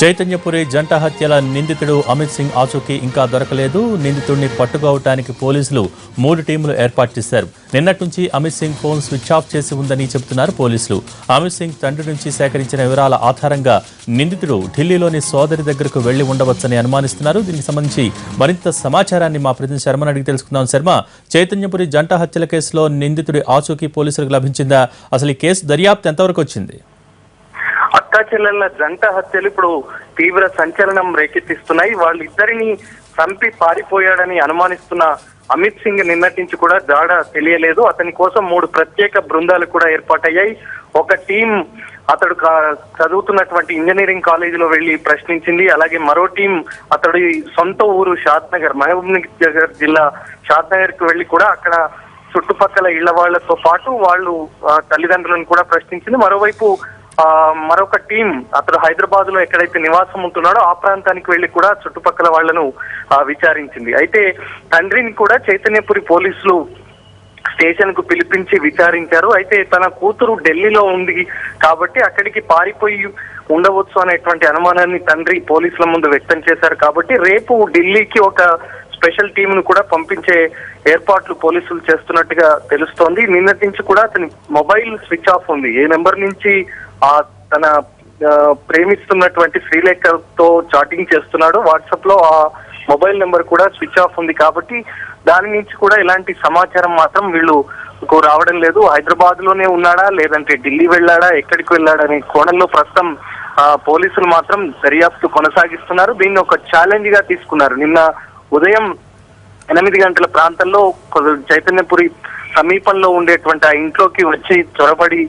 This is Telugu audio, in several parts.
చైతన్యపురి జంట హత్యల నిందితుడు అమిత్ సింగ్ ఆచూకీ ఇంకా దొరకలేదు. నిందితుడిని పట్టుకోవటానికి పోలీసులు 3 టీములు ఏర్పాటు చేశారు. నిన్నటి నుంచి Amit Singh phone switch off చేసి ఉందని చెబుతున్నారు పోలీసులు. అమిత్ సింగ్ తండ్రి నుంచి సేకరించిన వివరాల ఆధారంగా నిందితుడు ఢిల్లీలోని సోదరి దగ్గరకు వెళ్లి ఉండవచ్చని అనుమానిస్తున్నారు. దీనికి సంబంధించి మరింత సమాచారాన్ని మా ప్రతినిధి శర్మను అడిగి తెలుసుకుందాం. శర్మ, చైతన్యపురి జంట హత్యల కేసులో నిందితుడి ఆచూకీ పోలీసులకు లభించిందా? అసలు ఈ కేసు దర్యాప్తు ఎంతవరకు వచ్చింది? అక్కా చెల్లెళ్ల జంట హత్యలు ఇప్పుడు తీవ్ర సంచలనం రేకెత్తిస్తున్నాయి. వాళ్ళిద్దరిని చంపి పారిపోయాడని అనుమానిస్తున్న అమిత్ సింగ్ నిన్నటి నుంచి కూడా జాడ తెలియలేదు. అతని కోసం 3 ప్రత్యేక బృందాలు కూడా ఏర్పాటయ్యాయి. ఒక టీం అతడు చదువుతున్నటువంటి ఇంజనీరింగ్ కాలేజీలో వెళ్లి ప్రశ్నించింది. అలాగే మరో టీం అతడి సొంత ఊరు షాద్నగర్, మహబూబ్నగర్ జిల్లా షాద్నగర్ కు వెళ్లి కూడా అక్కడ చుట్టుపక్కల ఇళ్ల వాళ్లతో పాటు వాళ్ళు తల్లిదండ్రులను కూడా ప్రశ్నించింది. మరోవైపు మరొక టీం అతడు హైదరాబాద్ లో ఎక్కడైతే నివాసం ఉంటున్నాడో ఆ ప్రాంతానికి వెళ్లి కూడా చుట్టుపక్కల వాళ్లను విచారించింది. అయితే తండ్రిని కూడా చైతన్యపురి పోలీసులు స్టేషన్ కు పిలిపించి విచారించారు. అయితే తన కూతురు ఢిల్లీలో ఉంది కాబట్టి అక్కడికి పారిపోయి ఉండవచ్చు అనేటువంటి అనుమానాన్ని తండ్రి పోలీసుల ముందు వ్యక్తం చేశారు. కాబట్టి రేపు ఢిల్లీకి ఒక స్పెషల్ టీమ్ ను కూడా పంపించే ఏర్పాట్లు పోలీసులు చేస్తున్నట్టుగా తెలుస్తోంది. నిన్నటి నుంచి కూడా అతని మొబైల్ స్విచ్ ఆఫ్ ఉంది. ఏ నెంబర్ నుంచి తన ప్రేమిస్తున్నటువంటి శ్రీలేఖతో చాటింగ్ చేస్తున్నాడు వాట్సాప్ లో, ఆ మొబైల్ నెంబర్ కూడా స్విచ్ ఆఫ్ ఉంది. కాబట్టి దాని నుంచి కూడా ఇలాంటి సమాచారం మాత్రం వీళ్ళు రావడం లేదు. హైదరాబాద్ లోనే ఉన్నాడా లేదంటే ఢిల్లీ వెళ్ళాడా, ఎక్కడికి వెళ్ళాడా అనే కోణంలో ప్రస్తుతం పోలీసులు మాత్రం దర్యాప్తు కొనసాగిస్తున్నారు. దీన్ని ఒక ఛాలెంజ్ గా తీసుకున్నారు. నిన్న ఉదయం 8 గంటల ప్రాంతంలో చైతన్యపురి సమీపంలో ఉండేటువంటి ఆ ఇంట్లోకి వచ్చి చొరబడి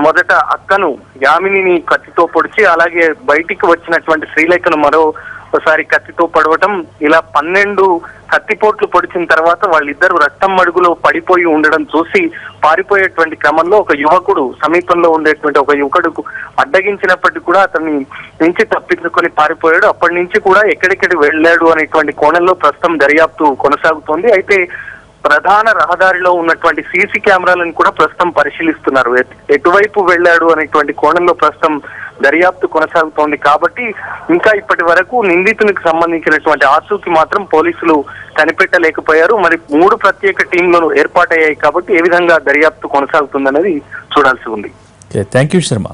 మొదట అక్కను యామినిని కత్తితో పొడిచి, అలాగే బయటికి వచ్చినటువంటి శ్రీలేఖను మరోసారి కత్తితో పొడవటం, ఇలా 12 కత్తిపోట్లు పొడిచిన తర్వాత వాళ్ళిద్దరు రక్తం మడుగులో పడిపోయి ఉండడం చూసి పారిపోయేటువంటి క్రమంలో ఒక యువకుడు సమీపంలో ఉండేటువంటి ఒక యువకుడు అడ్డగించినప్పటికీ కూడా అతన్ని నుంచి తప్పించుకొని పారిపోయాడు. అప్పటి నుంచి కూడా ఎక్కడెక్కడి వెళ్ళాడు అనేటువంటి కోణంలో ప్రస్తుతం దర్యాప్తు కొనసాగుతోంది. అయితే ప్రధాన రహదారిలో ఉన్నటువంటి సీసీ కెమెరాలను కూడా ప్రస్తుతం పరిశీలిస్తున్నారు. ఎటువైపు వెళ్ళాడు అనేటువంటి కోణంలో ప్రస్తుతం దర్యాప్తు కొనసాగుతోంది. కాబట్టి ఇంకా ఇప్పటి వరకు నిందితునికి సంబంధించినటువంటి ఆచూకీ మాత్రం పోలీసులు కనిపెట్టలేకపోయారు. మరి 3 ప్రత్యేక టీంలు ఏర్పాటయ్యాయి కాబట్టి ఏ విధంగా దర్యాప్తు కొనసాగుతుందనేది చూడాల్సి ఉంది. Thank you Sharma.